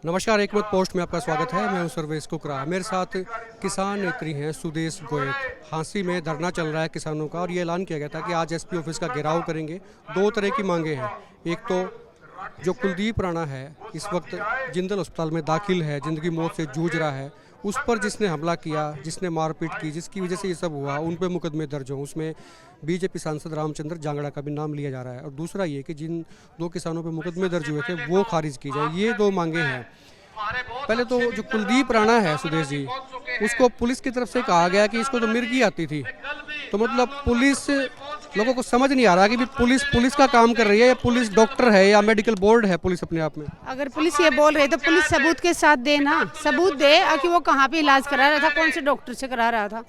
नमस्कार, एक मत पोस्ट में आपका स्वागत है। मैं हूं सर्वेश कुकरा। मेरे साथ किसान नेत्री हैं सुदेश गोयल। हांसी में धरना चल रहा है किसानों का और ये ऐलान किया गया था कि आज एसपी ऑफिस का घेराव करेंगे। दो तरह की मांगे हैं। एक तो जो कुलदीप राणा है इस वक्त जिंदल अस्पताल में दाखिल है, जिंदगी मौत से जूझ रहा है, उस पर जिसने हमला किया, जिसने मारपीट की, जिसकी वजह से ये सब हुआ, उन पर मुकदमे दर्ज हों। उसमें बीजेपी सांसद रामचंद्र जांगड़ा का भी नाम लिया जा रहा है। और दूसरा ये कि जिन दो किसानों पर मुकदमे दर्ज हुए थे वो खारिज की जाए। ये दो मांगे हैं। पहले तो जो कुलदीप राणा है सुदेश जी, उसको पुलिस की तरफ से कहा गया कि इसको तो मिर्गी आती थी। तो मतलब पुलिस, लोगों को समझ नहीं आ रहा कि भी पुलिस का काम कर रही है या पुलिस डॉक्टर है या मेडिकल बोर्ड है पुलिस अपने आप में। अगर पुलिस ये बोल रही है तो पुलिस सबूत के साथ दे ना, सबूत दे कि वो कहाँ पे इलाज करा रहा था, कौन से डॉक्टर से करा रहा था।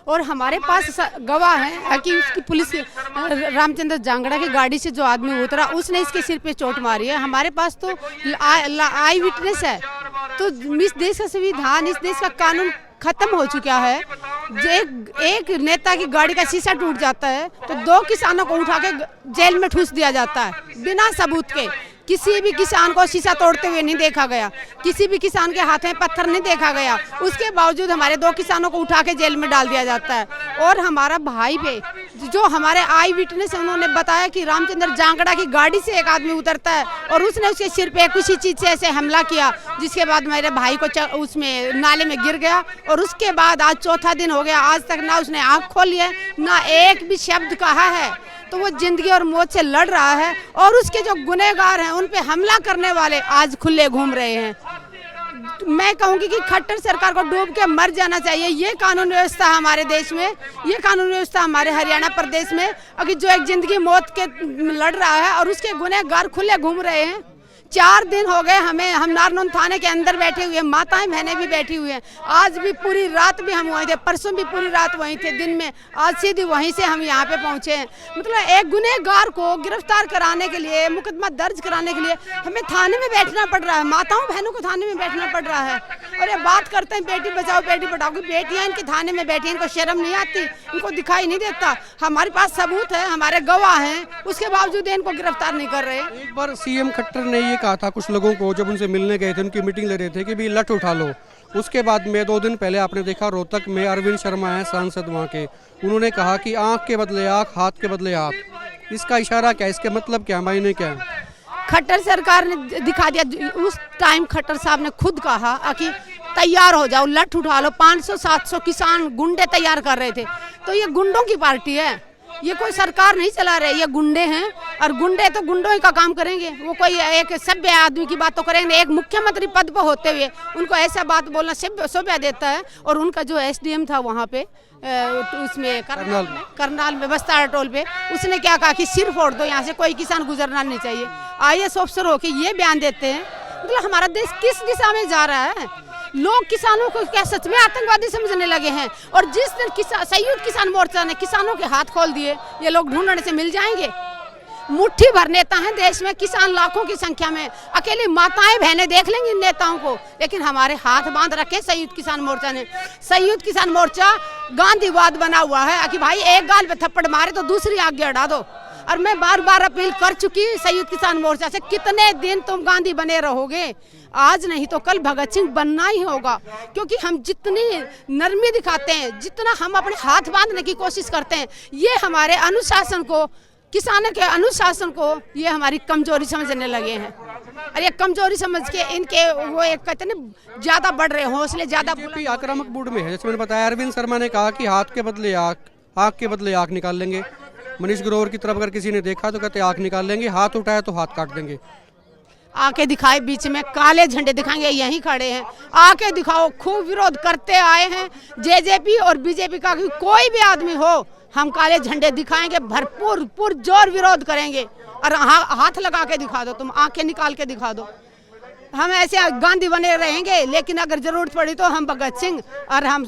और हमारे पास गवाह है कि उसकी पुलिस रामचंद्र जांगड़ा की गाड़ी से जो आदमी उतरा उसने इसके सिर पे चोट मारी है। हमारे पास तो आई विटनेस है। तो इस देश का संविधान, इस देश का कानून खत्म हो चुका है। एक नेता की गाड़ी का शीशा टूट जाता है तो दो किसानों को उठा के जेल में ठूस दिया जाता है बिना सबूत के। किसी भी किसान को शीशा तोड़ते हुए नहीं देखा गया, किसी भी किसान के हाथ में पत्थर नहीं देखा गया। उसके बावजूद हमारे दो किसानों को उठा के जेल में डाल दिया जाता है। और हमारा भाई पे जो हमारे आई विटनेस है उन्होंने बताया कि रामचंद्र जांगड़ा की गाड़ी से एक आदमी उतरता है और उसने उसके सिर पे किसी चीज से ऐसे हमला किया, जिसके बाद मेरे भाई को उसमें नाले में गिर गया। और उसके बाद आज चौथा दिन हो गया, आज तक ना उसने आँख खोली है ना एक भी शब्द कहा है। तो वो जिंदगी और मौत से लड़ रहा है और उसके जो गुनहगार हैं उन पे हमला करने वाले आज खुले घूम रहे हैं। मैं कहूँगी कि खट्टर सरकार को डूब के मर जाना चाहिए। ये कानून व्यवस्था हमारे देश में, ये कानून व्यवस्था हमारे हरियाणा प्रदेश में, अगर जो एक जिंदगी मौत के लड़ रहा है और उसके गुनहगार खुले घूम रहे हैं। 4 दिन हो गए हम नारनौल थाने के अंदर बैठे हुए हैं, माताएं बहनें भी बैठी हुई हैं। आज भी पूरी रात भी हम वहीं थे, परसों भी पूरी रात वहीं थे, दिन में आज सीधी वहीं से हम यहाँ पे पहुँचे हैं। मतलब एक गुनहगार को गिरफ्तार कराने के लिए, मुकदमा दर्ज कराने के लिए हमें थाने में बैठना पड़ रहा है, माताओं बहनों को थाने में बैठना पड़ रहा है। और ये बात करते हैं बेटी बचाओ बेटी पढ़ाओ की, बेटियाँ इनके थाने में बैठी, इनको शर्म नहीं आती, इनको दिखाई नहीं देता। हमारे पास सबूत है, हमारे गवाह हैं, उसके बावजूद इनको गिरफ्तार नहीं कर रहे। एक बार सीएम खट्टर ने ये कहा था कुछ लोगों को, जब उनसे मिलने गए थे, उनकी मीटिंग ले रहे थे कि भी लठ उठा लो। उसके बाद में 2 दिन पहले आपने देखा रोहतक में अरविंद शर्मा है सांसद वहाँ के, उन्होंने कहा कि आंख के बदले आंख, हाथ के बदले हाथ। इसका इशारा क्या, इसके मतलब क्या, मायने क्या है? खट्टर सरकार ने दिखा दिया। उस टाइम खट्टर साहब ने खुद कहा कि तैयार हो जाओ, लठ उठा लो। 500-700 किसान गुंडे तैयार कर रहे थे। तो ये गुंडों की पार्टी है, ये कोई सरकार नहीं चला रहे, ये गुंडे हैं। और गुंडे तो गुंडों ही का काम करेंगे। वो कोई एक सभ्य आदमी की बात तो करेंगे। एक मुख्यमंत्री पद पर होते हुए उनको ऐसा बात बोलना शोभा देता है। और उनका जो एसडीएम था वहाँ पे उसमें करनाल में बस्ता टोल पे, उसने क्या कहा कि सिर फोड़ दो, यहाँ से कोई किसान गुजरना नहीं चाहिए। IAS अफसर होके ये बयान देते हैं। मतलब हमारा देश किस दिशा में जा रहा है? लोग किसानों को क्या सच में आतंकवादी समझने लगे हैं? और जिस दिन संयुक्त किसान मोर्चा ने किसानों के हाथ खोल दिए, ये लोग ढूंढने से मिल जाएंगे। मुट्ठी भर नेता हैं देश में, किसान लाखों की संख्या में, अकेली माताएं बहनें देख लेंगी इन नेताओं को। लेकिन हमारे हाथ बांध रखे संयुक्त किसान मोर्चा ने। संयुक्त किसान मोर्चा गांधीवाद बना हुआ है कि भाई एक गाल पे थप्पड़ मारे तो दूसरी आगे अड़ा दो। और मैं बार बार अपील कर चुकी संयुक्त किसान मोर्चा से, कितने दिन तुम गांधी बने रहोगे? आज नहीं तो कल भगत सिंह बनना ही होगा। क्योंकि हम जितनी नरमी दिखाते हैं, जितना हम अपने हाथ बांधने की कोशिश करते हैं, ये हमारे अनुशासन को, किसानों के अनुशासन को ये हमारी कमजोरी समझने लगे हैं। और ये कमजोरी समझ के इनके वो एक कहते हैं ना, ज्यादा बढ़ रहे हौसले, ज्यादा आक्रामक मूड में है। जैसे मैंने बताया, अरविंद शर्मा ने कहा कि हाथ के बदले आंख, आंख के बदले आंख निकाल लेंगे। मनीष ग्रोवर की तरफ अगर किसी ने देखा तो कहते आंख निकाल लेंगे, हाथ उठाया तो हाथ काट देंगे। आके दिखाए, बीच में काले झंडे दिखाएंगे, यहीं खड़े हैं, आके दिखाओ। खूब विरोध करते आए हैं जेजेपी और बीजेपी का, कोई भी आदमी हो, हम काले झंडे दिखाएंगे, भरपूर पुरजोर विरोध करेंगे। और हाथ लगा के दिखा दो, तुम आंखें निकाल के दिखा दो। हम ऐसे गांधी बने रहेंगे, लेकिन अगर जरूरत पड़ी तो हम भगत सिंह और हम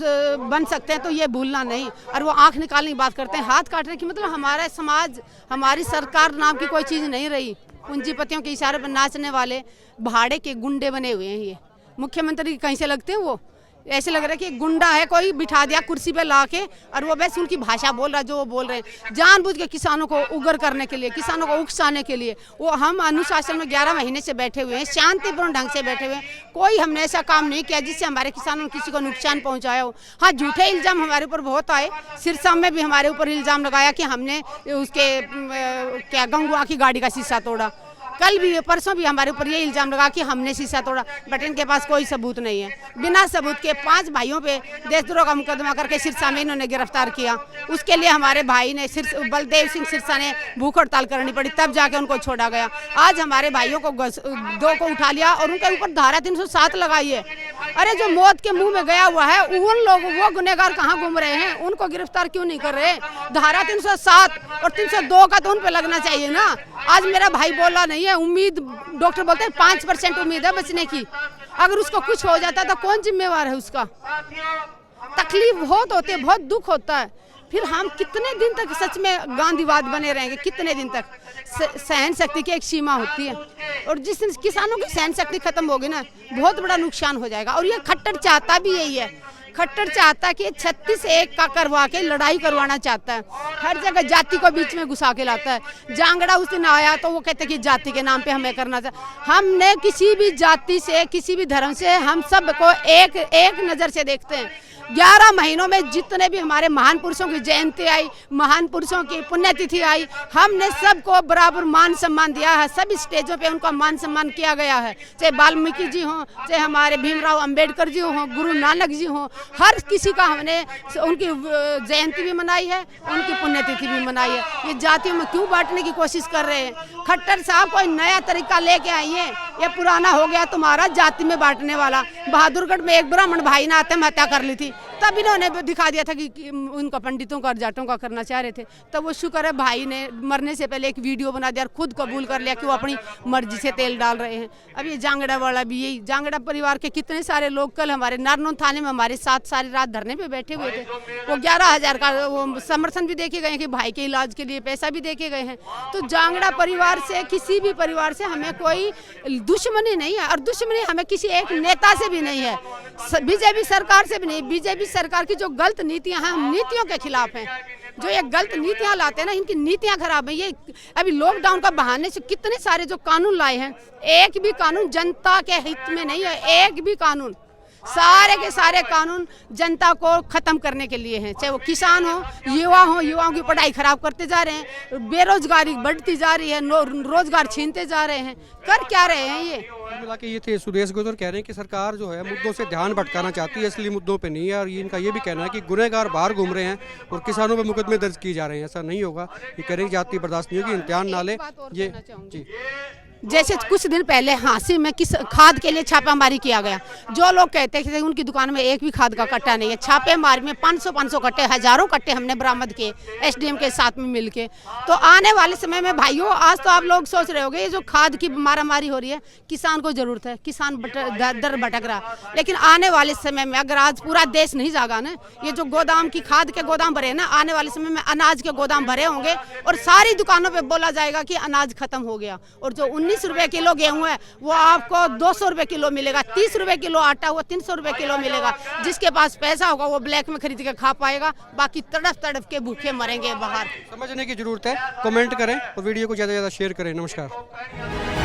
बन सकते हैं, तो ये भूलना नहीं। और वो आंख निकालने की बात करते हैं, हाथ काटने की। मतलब हमारा समाज, हमारी सरकार नाम की कोई चीज़ नहीं रही। पूंजीपतियों के इशारे पर नाचने वाले भाड़े के गुंडे बने हुए हैं। ये मुख्यमंत्री कहीं से लगते हैं? वो ऐसे लग रहा है कि गुंडा है, कोई बिठा दिया कुर्सी पे लाके और वो बस उनकी भाषा बोल रहा है जो वो बोल रहे हैं, जानबूझ के किसानों को उग्र करने के लिए, किसानों को उकसाने के लिए। वो हम अनुशासन में 11 महीने से बैठे हुए हैं, शांतिपूर्ण ढंग से बैठे हुए हैं, कोई हमने ऐसा काम नहीं किया जिससे हमारे किसानों को किसी को नुकसान पहुंचाया हो। हाँ, झूठे इल्ज़ाम हमारे ऊपर बहुत आए। सिरसा में भी हमारे ऊपर इल्ज़ाम लगाया कि हमने उसके क्या गंगुआ की गाड़ी का शीशा तोड़ा। कल भी परसों भी हमारे ऊपर ये इल्ज़ाम लगा कि हमने शीशा तोड़ा, बट इनके पास कोई सबूत नहीं है। बिना सबूत के 5 भाइयों पे देशद्रोह का मुकदमा करके सिरसा में इन्होंने गिरफ्तार किया। उसके लिए हमारे भाई ने बलदेव सिंह सिरसा ने भूख हड़ताल करनी पड़ी, तब जाके उनको छोड़ा गया। आज हमारे भाइयों को 2 को उठा लिया और उनके ऊपर धारा 307 लगाई है। अरे जो मौत के मुंह में गया हुआ है उन लोग, वो गुनहगार कहाँ घूम रहे हैं, उनको गिरफ्तार क्यों नहीं कर रहे? धारा 307 और 302 का तो उन पे लगना चाहिए ना। आज मेरा भाई बोला नहीं है, उम्मीद डॉक्टर बोलते हैं 5% उम्मीद है बचने की। अगर उसको कुछ हो जाता तो कौन जिम्मेवार है उसका? तकलीफ बहुत होती है, बहुत दुख होता है। फिर हम कितने दिन तक सच में गांधीवाद बने रहेंगे? कितने दिन तक? सहन शक्ति की एक सीमा होती है, और जिस दिन किसानों की सहन शक्ति खत्म होगी ना, बहुत बड़ा नुकसान हो जाएगा। और ये खट्टर चाहता भी यही है। खट्टर चाहता है कि 36-1 का करवा के लड़ाई करवाना चाहता है। हर जगह जाति को बीच में घुसा के लाता है। जांगड़ा उस दिन आया तो वो कहते कि जाति के नाम पे हमें करना चाहिए। हमने किसी भी जाति से, किसी भी धर्म से, हम सबको एक नज़र से देखते हैं। 11 महीनों में जितने भी हमारे महान पुरुषों की जयंती आई, महान पुरुषों की पुण्यतिथि आई, हमने सबको बराबर मान सम्मान दिया है। सभी स्टेजों पे उनका मान सम्मान किया गया है। चाहे वाल्मीकि जी हों, चाहे हमारे भीमराव अंबेडकर जी हों, गुरु नानक जी हों, हर किसी का हमने उनकी जयंती भी मनाई है, उनकी पुण्यतिथि भी मनाई है। ये जातियों में क्यों बांटने की कोशिश कर रहे हैं? खट्टर साहब कोई नया तरीका लेके आइए। ये पुराना हो गया तुम्हारा जाति में बांटने वाला। बहादुरगढ़ में एक ब्राह्मण भाई ने आत्महत्या कर ली थी, तब इन्होंने दिखा दिया था कि उनका पंडितों का और जाटों का करना चाह रहे थे। तब वो शुक्र है भाई ने मरने से पहले एक वीडियो बना दिया और खुद कबूल कर लिया कि वो अपनी मर्जी से तेल डाल रहे हैं। अब ये जांगड़ा वाला भी यही, जांगड़ा परिवार के कितने सारे लोग कल हमारे नारनौल थाने में हमारे साथ सारी रात धरने पे बैठे हुए थे। वो 11,000 का वो समर्थन भी देखे गए हैं कि भाई के इलाज के लिए पैसा भी देखे गए हैं। तो जांगड़ा परिवार से, किसी भी परिवार से हमें कोई दुश्मनी नहीं है, और दुश्मनी हमें किसी एक नेता से भी नहीं है, बीजेपी सरकार से भी नहीं। बीजेपी सरकार की जो गलत नीतियां हैं, हम नीतियों के खिलाफ हैं। जो ये गलत नीतियां लाते हैं ना, इनकी नीतियां खराब है। ये अभी लॉकडाउन का बहाने से कितने सारे जो कानून लाए हैं, एक भी कानून जनता के हित में नहीं है। एक भी कानून, सारे के सारे कानून जनता को खत्म करने के लिए हैं। चाहे वो किसान हो, युवा हो, युवाओं की पढ़ाई खराब करते जा रहे हैं, बेरोजगारी बढ़ती जा रही है, रोजगार छीनते जा रहे हैं। कर क्या रहे हैं ये? मिला के ये थे सुदेश गोयल, कह रहे हैं कि सरकार जो है मुद्दों से ध्यान भटकाना चाहती है, इसलिए मुद्दों पे नहीं है। और इनका ये भी कहना है कि गुनहगार बाहर घूम रहे हैं और किसानों पर मुकदमे दर्ज किए जा रहे हैं। ऐसा नहीं होगा। ये कह रहे हैं जाति बर्दाश्त नहीं होगी, इम्तिहान ना ले। ये जी, जैसे कुछ दिन पहले हांसी में किस खाद के लिए छापामारी किया गया। जो लोग कहते थे उनकी दुकान में एक भी खाद का कट्टा नहीं है। छापेमारी में 500 कट्टे, हजारों कट्टे हमने बरामद किए एसडीएम के साथ में मिलके। तो आने वाले समय में भाइयों, आज तो आप लोग सोच रहे होंगे ये जो खाद की मारामारी हो रही है, किसान को जरूरत है, किसान दर भटक रहा। लेकिन आने वाले समय में अगर आज पूरा देश नहीं जागा ना, ये जो गोदाम की खाद के गोदाम भरे ना, आने वाले समय में अनाज के गोदाम भरे होंगे और सारी दुकानों पर बोला जाएगा कि अनाज खत्म हो गया। और जो 19 रुपए किलो गेहूं है वो आपको 200 रुपए किलो मिलेगा। 30 रुपए किलो आटा वो 300 रुपए किलो मिलेगा। जिसके पास पैसा होगा वो ब्लैक में खरीद के खा पाएगा, बाकी तड़फ तड़फ के भूखे मरेंगे बाहर। समझने की जरूरत है। कमेंट करें और वीडियो को ज़्यादा से ज़्यादा शेयर करें। नमस्कार।